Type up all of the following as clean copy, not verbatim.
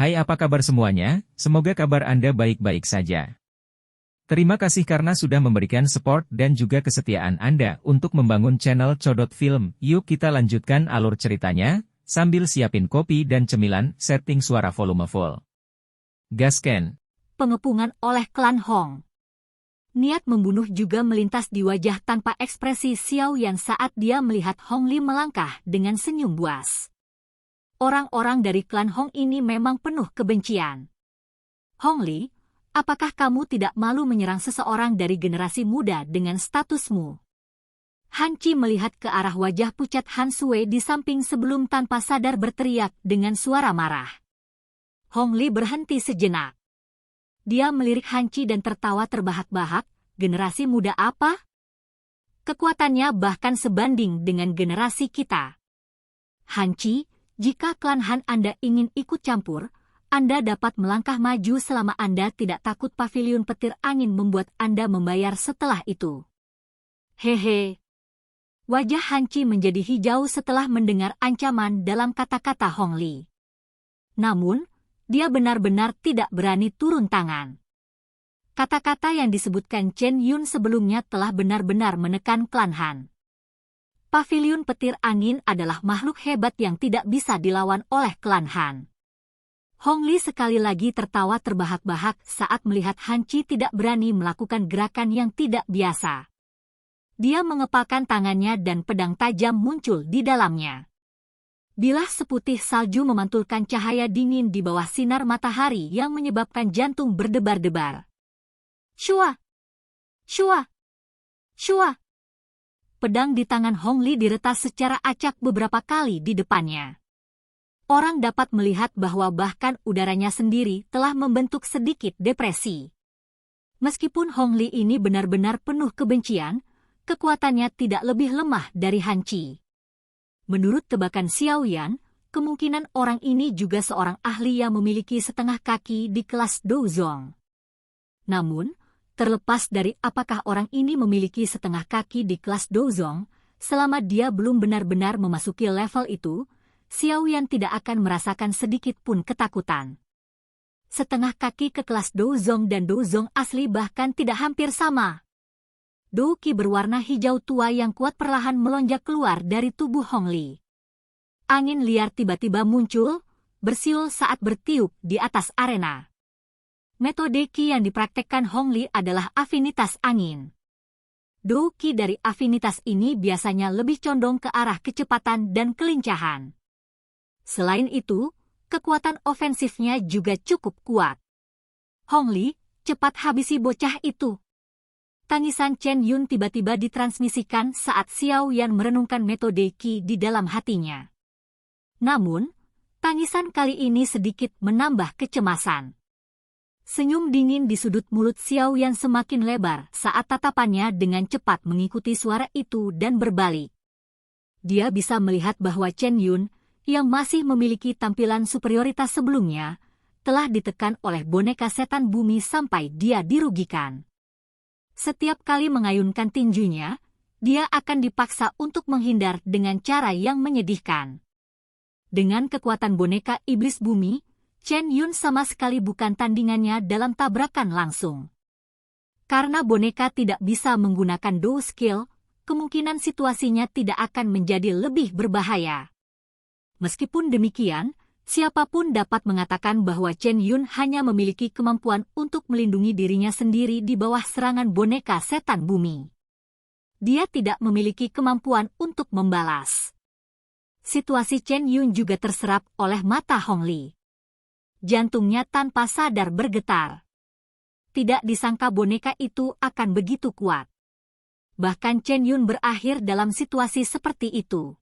Hai, apa kabar semuanya? Semoga kabar Anda baik-baik saja. Terima kasih karena sudah memberikan support dan juga kesetiaan Anda untuk membangun channel Codot Film. Yuk kita lanjutkan alur ceritanya, sambil siapin kopi dan cemilan, setting suara volume full. Gasken. Pengepungan oleh klan Hong. Niat membunuh juga melintas di wajah tanpa ekspresi Xiao Yan saat dia melihat Hong Li melangkah dengan senyum buas. Orang-orang dari klan Hong ini memang penuh kebencian. Hong Li, apakah kamu tidak malu menyerang seseorang dari generasi muda dengan statusmu? Han Qi melihat ke arah wajah pucat Han Sui di samping sebelum tanpa sadar berteriak dengan suara marah. Hong Li berhenti sejenak. Dia melirik Han Qi dan tertawa terbahak-bahak, generasi muda apa? Kekuatannya bahkan sebanding dengan generasi kita. Han Qi, jika klan Han Anda ingin ikut campur, Anda dapat melangkah maju selama Anda tidak takut pavilion petir angin membuat Anda membayar setelah itu. Hehe. Wajah Han Qi menjadi hijau setelah mendengar ancaman dalam kata-kata Hong Li. Namun, dia benar-benar tidak berani turun tangan. Kata-kata yang disebutkan Chen Yun sebelumnya telah benar-benar menekan klan Han. Pavilion petir angin adalah makhluk hebat yang tidak bisa dilawan oleh klan Han. Hong Li sekali lagi tertawa terbahak-bahak saat melihat Han Qi tidak berani melakukan gerakan yang tidak biasa. Dia mengepalkan tangannya dan pedang tajam muncul di dalamnya. Bilah seputih salju memantulkan cahaya dingin di bawah sinar matahari yang menyebabkan jantung berdebar-debar. Shua! Shua! Shua! Pedang di tangan Hong Li diretas secara acak beberapa kali di depannya. Orang dapat melihat bahwa bahkan udaranya sendiri telah membentuk sedikit depresi. Meskipun Hong Li ini benar-benar penuh kebencian, kekuatannya tidak lebih lemah dari Han Qi. Menurut tebakan Xiao Yan, kemungkinan orang ini juga seorang ahli yang memiliki setengah kaki di kelas Douzong. Namun, terlepas dari apakah orang ini memiliki setengah kaki di kelas Douzong, selama dia belum benar-benar memasuki level itu, Xiao Yan tidak akan merasakan sedikit pun ketakutan. Setengah kaki ke kelas Douzong dan Douzong asli bahkan tidak hampir sama. Do Qi berwarna hijau tua yang kuat perlahan melonjak keluar dari tubuh Hong Li. Angin liar tiba-tiba muncul, bersiul saat bertiup di atas arena. Metode Qi yang dipraktekkan Hong Li adalah afinitas angin. Do Qi dari afinitas ini biasanya lebih condong ke arah kecepatan dan kelincahan. Selain itu, kekuatan ofensifnya juga cukup kuat. Hong Li, cepat habisi bocah itu. Tangisan Chen Yun tiba-tiba ditransmisikan saat Xiao Yan merenungkan metode Qi di dalam hatinya. Namun, tangisan kali ini sedikit menambah kecemasan. Senyum dingin di sudut mulut Xiao Yan semakin lebar saat tatapannya dengan cepat mengikuti suara itu dan berbalik. Dia bisa melihat bahwa Chen Yun, yang masih memiliki tampilan superioritas sebelumnya, telah ditekan oleh boneka setan bumi sampai dia dirugikan. Setiap kali mengayunkan tinjunya, dia akan dipaksa untuk menghindar dengan cara yang menyedihkan. Dengan kekuatan boneka iblis bumi, Chen Yun sama sekali bukan tandingannya dalam tabrakan langsung. Karena boneka tidak bisa menggunakan Do skill, kemungkinan situasinya tidak akan menjadi lebih berbahaya. Meskipun demikian, siapapun dapat mengatakan bahwa Chen Yun hanya memiliki kemampuan untuk melindungi dirinya sendiri di bawah serangan boneka setan bumi. Dia tidak memiliki kemampuan untuk membalas. Situasi Chen Yun juga terserap oleh mata Hong Li. Jantungnya tanpa sadar bergetar. Tidak disangka boneka itu akan begitu kuat. Bahkan Chen Yun berakhir dalam situasi seperti itu.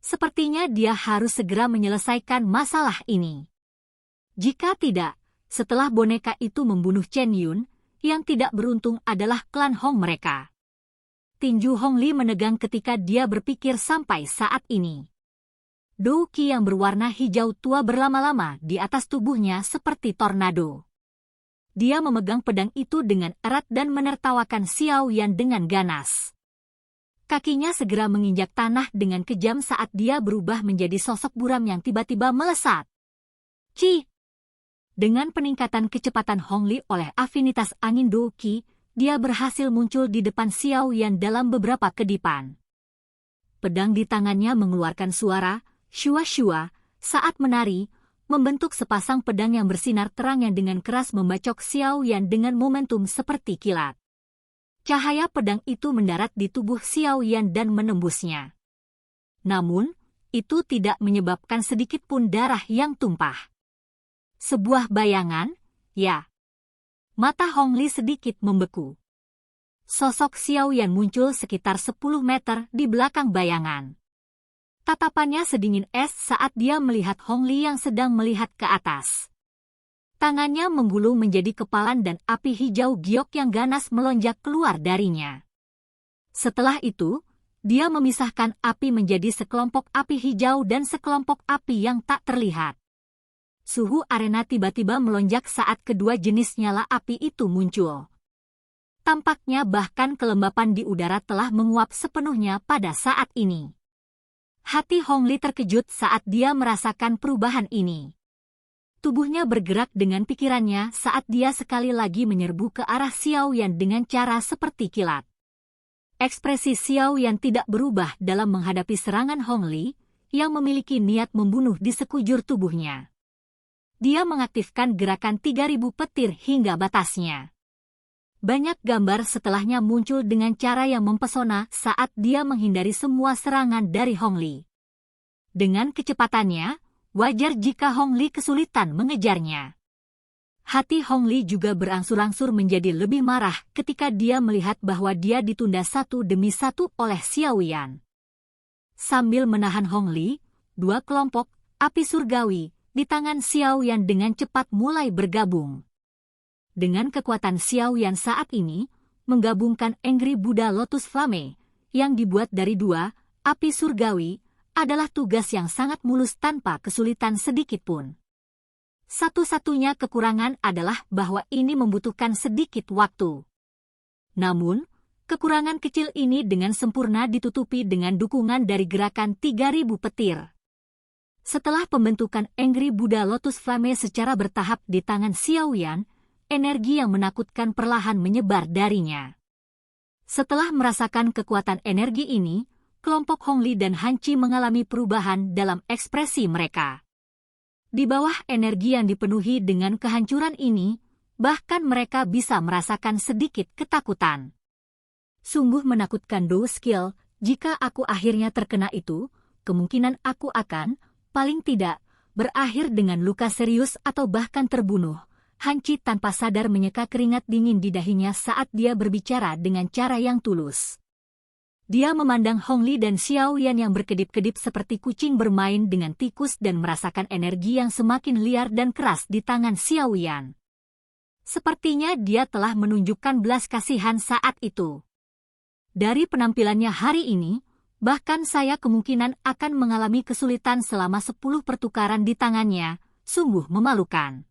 Sepertinya dia harus segera menyelesaikan masalah ini. Jika tidak, setelah boneka itu membunuh Chen Yun, yang tidak beruntung adalah klan Hong mereka. Tinju Hong Li menegang ketika dia berpikir sampai saat ini. Do Qi yang berwarna hijau tua berlama-lama di atas tubuhnya seperti tornado. Dia memegang pedang itu dengan erat dan menertawakan Xiao Yan dengan ganas. Kakinya segera menginjak tanah dengan kejam saat dia berubah menjadi sosok buram yang tiba-tiba melesat. Qi! Dengan peningkatan kecepatan Hong Li oleh afinitas angin Doqi, dia berhasil muncul di depan Xiao Yan dalam beberapa kedipan. Pedang di tangannya mengeluarkan suara shua-shua saat menari, membentuk sepasang pedang yang bersinar terang yang dengan keras membacok Xiao Yan dengan momentum seperti kilat. Cahaya pedang itu mendarat di tubuh Xiao Yan dan menembusnya. Namun, itu tidak menyebabkan sedikit pun darah yang tumpah. Sebuah bayangan, ya. Mata Hong Li sedikit membeku. Sosok Xiao Yan muncul sekitar 10 meter di belakang bayangan. Tatapannya sedingin es saat dia melihat Hong Li yang sedang melihat ke atas. Tangannya menggulung menjadi kepalan dan api hijau giok yang ganas melonjak keluar darinya. Setelah itu, dia memisahkan api menjadi sekelompok api hijau dan sekelompok api yang tak terlihat. Suhu arena tiba-tiba melonjak saat kedua jenis nyala api itu muncul. Tampaknya bahkan kelembapan di udara telah menguap sepenuhnya pada saat ini. Hati Hong Li terkejut saat dia merasakan perubahan ini. Tubuhnya bergerak dengan pikirannya saat dia sekali lagi menyerbu ke arah Xiao Yan dengan cara seperti kilat. Ekspresi Xiao Yan tidak berubah dalam menghadapi serangan Hong Li, yang memiliki niat membunuh di sekujur tubuhnya. Dia mengaktifkan gerakan 3000 petir hingga batasnya. Banyak gambar setelahnya muncul dengan cara yang mempesona saat dia menghindari semua serangan dari Hong Li. Dengan kecepatannya, wajar jika Hong Li kesulitan mengejarnya. Hati Hong Li juga berangsur-angsur menjadi lebih marah ketika dia melihat bahwa dia ditunda satu demi satu oleh Xiao Yan. Sambil menahan Hong Li, dua kelompok api surgawi di tangan Xiao Yan dengan cepat mulai bergabung. Dengan kekuatan Xiao Yan saat ini, menggabungkan Angry Buddha Lotus Flame, yang dibuat dari dua api surgawi, adalah tugas yang sangat mulus tanpa kesulitan sedikit pun. Satu-satunya kekurangan adalah bahwa ini membutuhkan sedikit waktu. Namun, kekurangan kecil ini dengan sempurna ditutupi dengan dukungan dari gerakan 3000 petir. Setelah pembentukan Angry Buddha Lotus Flame secara bertahap di tangan Xiao Yan, energi yang menakutkan perlahan menyebar darinya. Setelah merasakan kekuatan energi ini, kelompok Hong Li dan Han Chi mengalami perubahan dalam ekspresi mereka. Di bawah energi yang dipenuhi dengan kehancuran ini, bahkan mereka bisa merasakan sedikit ketakutan. Sungguh menakutkan Do Skill, jika aku akhirnya terkena itu, kemungkinan aku akan paling tidak, berakhir dengan luka serius atau bahkan terbunuh. Han Chi tanpa sadar menyeka keringat dingin di dahinya saat dia berbicara dengan cara yang tulus. Dia memandang Hong Li dan Xiao Yan yang berkedip-kedip seperti kucing bermain dengan tikus dan merasakan energi yang semakin liar dan keras di tangan Xiao Yan. Sepertinya dia telah menunjukkan belas kasihan saat itu. Dari penampilannya hari ini, bahkan saya kemungkinan akan mengalami kesulitan selama 10 pertukaran di tangannya, sungguh memalukan.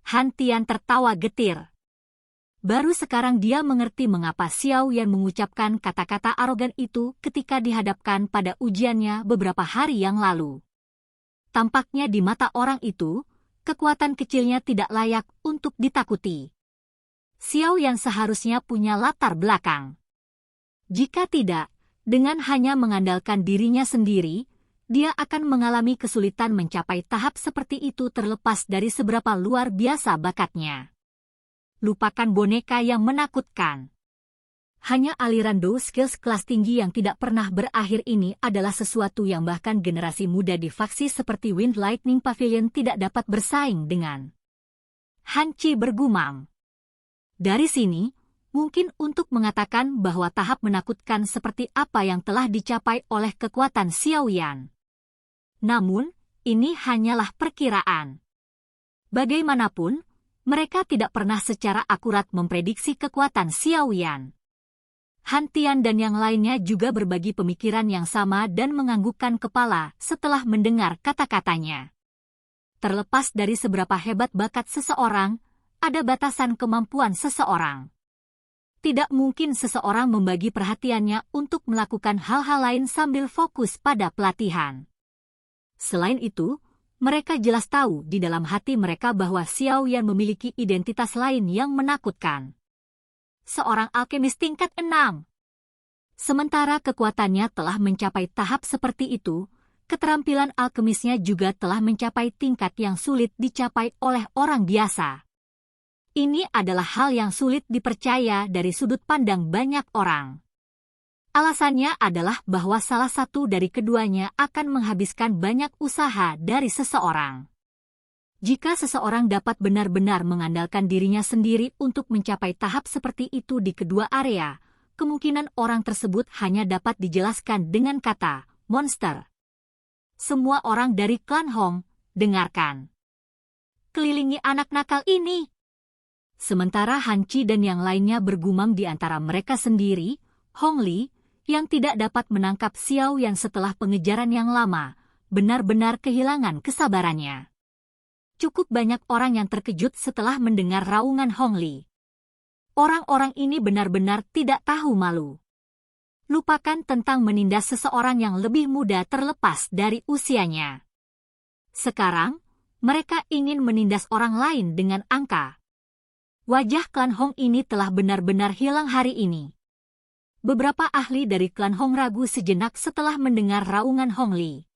Han Tian tertawa getir. Baru sekarang dia mengerti mengapa Xiao Yan mengucapkan kata-kata arogan itu ketika dihadapkan pada ujiannya beberapa hari yang lalu. Tampaknya di mata orang itu, kekuatan kecilnya tidak layak untuk ditakuti. Xiao Yan seharusnya punya latar belakang. Jika tidak, dengan hanya mengandalkan dirinya sendiri, dia akan mengalami kesulitan mencapai tahap seperti itu terlepas dari seberapa luar biasa bakatnya. Lupakan boneka yang menakutkan. Hanya aliran Do Skills kelas tinggi yang tidak pernah berakhir ini adalah sesuatu yang bahkan generasi muda di faksi seperti Wind Lightning Pavilion tidak dapat bersaing dengan. Han Chi bergumam. Dari sini, mungkin untuk mengatakan bahwa tahap menakutkan seperti apa yang telah dicapai oleh kekuatan Xiao Yan. Namun, ini hanyalah perkiraan. Bagaimanapun, mereka tidak pernah secara akurat memprediksi kekuatan Xiao Yan. Han Tian dan yang lainnya juga berbagi pemikiran yang sama dan menganggukkan kepala setelah mendengar kata-katanya. Terlepas dari seberapa hebat bakat seseorang, ada batasan kemampuan seseorang. Tidak mungkin seseorang membagi perhatiannya untuk melakukan hal-hal lain sambil fokus pada pelatihan. Selain itu, Mereka jelas tahu di dalam hati mereka bahwa Xiao Yan memiliki identitas lain yang menakutkan. Seorang alkemis tingkat 6. Sementara kekuatannya telah mencapai tahap seperti itu, keterampilan alkemisnya juga telah mencapai tingkat yang sulit dicapai oleh orang biasa. Ini adalah hal yang sulit dipercaya dari sudut pandang banyak orang. Alasannya adalah bahwa salah satu dari keduanya akan menghabiskan banyak usaha dari seseorang. Jika seseorang dapat benar-benar mengandalkan dirinya sendiri untuk mencapai tahap seperti itu di kedua area, kemungkinan orang tersebut hanya dapat dijelaskan dengan kata monster. Semua orang dari klan Hong, dengarkan. Kelilingi anak nakal ini. Sementara Han Chi dan yang lainnya bergumam di antara mereka sendiri, Hong Li, yang tidak dapat menangkap Xiao Yan setelah pengejaran yang lama, benar-benar kehilangan kesabarannya. Cukup banyak orang yang terkejut setelah mendengar raungan Hong Li. Orang-orang ini benar-benar tidak tahu malu. Lupakan tentang menindas seseorang yang lebih muda terlepas dari usianya. Sekarang, mereka ingin menindas orang lain dengan angka. Wajah klan Hong ini telah benar-benar hilang hari ini. Beberapa ahli dari klan Hong ragu sejenak setelah mendengar raungan Hong Li.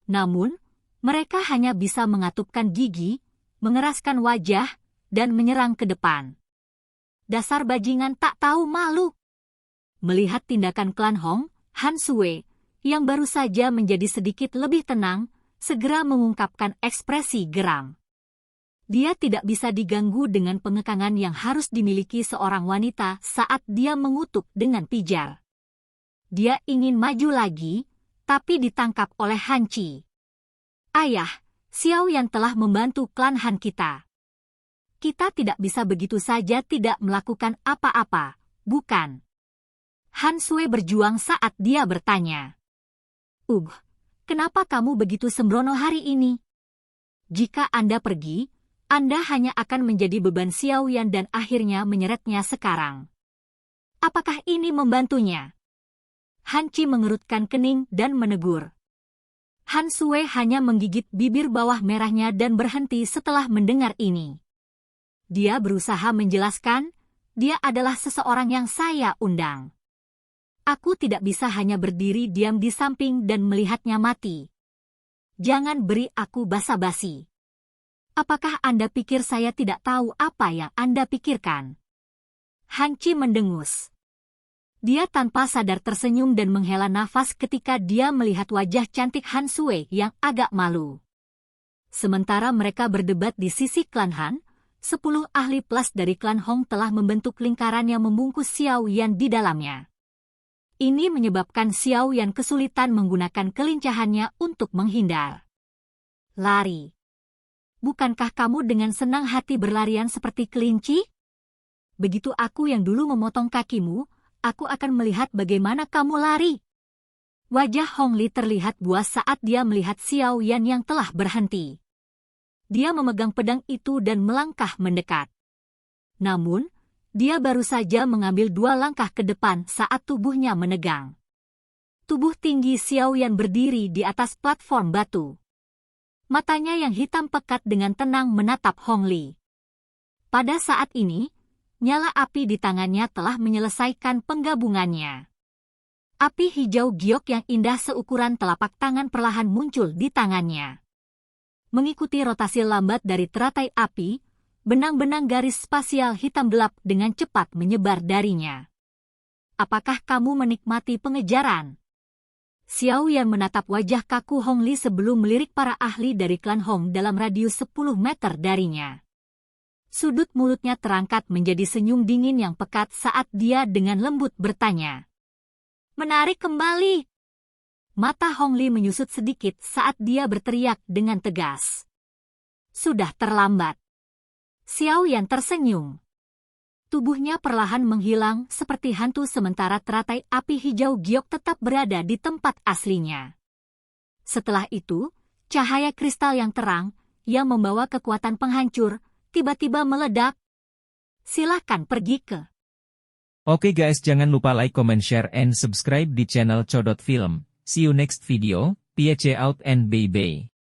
Namun, mereka hanya bisa mengatupkan gigi, mengeraskan wajah, dan menyerang ke depan. Dasar bajingan tak tahu malu. Melihat tindakan klan Hong, Han Sui, yang baru saja menjadi sedikit lebih tenang, segera mengungkapkan ekspresi geram. Dia tidak bisa diganggu dengan pengekangan yang harus dimiliki seorang wanita saat dia mengutuk dengan pijar. Dia ingin maju lagi, tapi ditangkap oleh Han Chi. Ayah, Xiao Yan telah membantu klan Han kita. Kita tidak bisa begitu saja tidak melakukan apa-apa, bukan? Han Sui berjuang saat dia bertanya. Kenapa kamu begitu sembrono hari ini? Jika Anda pergi, Anda hanya akan menjadi beban Xiao Yan dan akhirnya menyeretnya sekarang. Apakah ini membantunya? Han Chi mengerutkan kening dan menegur. Han Sui hanya menggigit bibir bawah merahnya dan berhenti setelah mendengar ini. Dia berusaha menjelaskan, dia adalah seseorang yang saya undang. Aku tidak bisa hanya berdiri diam di samping dan melihatnya mati. Jangan beri aku basa-basi. Apakah Anda pikir saya tidak tahu apa yang Anda pikirkan? Han Chi mendengus. Dia tanpa sadar tersenyum dan menghela nafas ketika dia melihat wajah cantik Han Sui yang agak malu. Sementara mereka berdebat di sisi klan Han, 10 ahli plus dari klan Hong telah membentuk lingkaran yang membungkus Xiao Yan di dalamnya. Ini menyebabkan Xiao Yan kesulitan menggunakan kelincahannya untuk menghindar. Lari. Bukankah kamu dengan senang hati berlarian seperti kelinci? Begitu aku yang dulu memotong kakimu, aku akan melihat bagaimana kamu lari. Wajah Hong Li terlihat buas saat dia melihat Xiao Yan yang telah berhenti. Dia memegang pedang itu dan melangkah mendekat. Namun, dia baru saja mengambil 2 langkah ke depan saat tubuhnya menegang. Tubuh tinggi Xiao Yan berdiri di atas platform batu. Matanya yang hitam pekat dengan tenang menatap Hong Li. Pada saat ini, nyala api di tangannya telah menyelesaikan penggabungannya. Api hijau giok yang indah seukuran telapak tangan perlahan muncul di tangannya. Mengikuti rotasi lambat dari teratai api, benang-benang garis spasial hitam gelap dengan cepat menyebar darinya. Apakah kamu menikmati pengejaran? Xiao Yan menatap wajah kaku Hong Li sebelum melirik para ahli dari klan Hong dalam radius 10 meter darinya. Sudut mulutnya terangkat menjadi senyum dingin yang pekat saat dia dengan lembut bertanya. Menarik kembali. Mata Hong Li menyusut sedikit saat dia berteriak dengan tegas. Sudah terlambat. Xiao Yan tersenyum. Tubuhnya perlahan menghilang seperti hantu sementara teratai api hijau giok tetap berada di tempat aslinya. Setelah itu, cahaya kristal yang terang, yang membawa kekuatan penghancur, tiba-tiba meledak. Silakan pergi ke. Oke guys, jangan lupa like, comment, share, and subscribe di channel Codot Film. See you next video, peace out and bye-bye.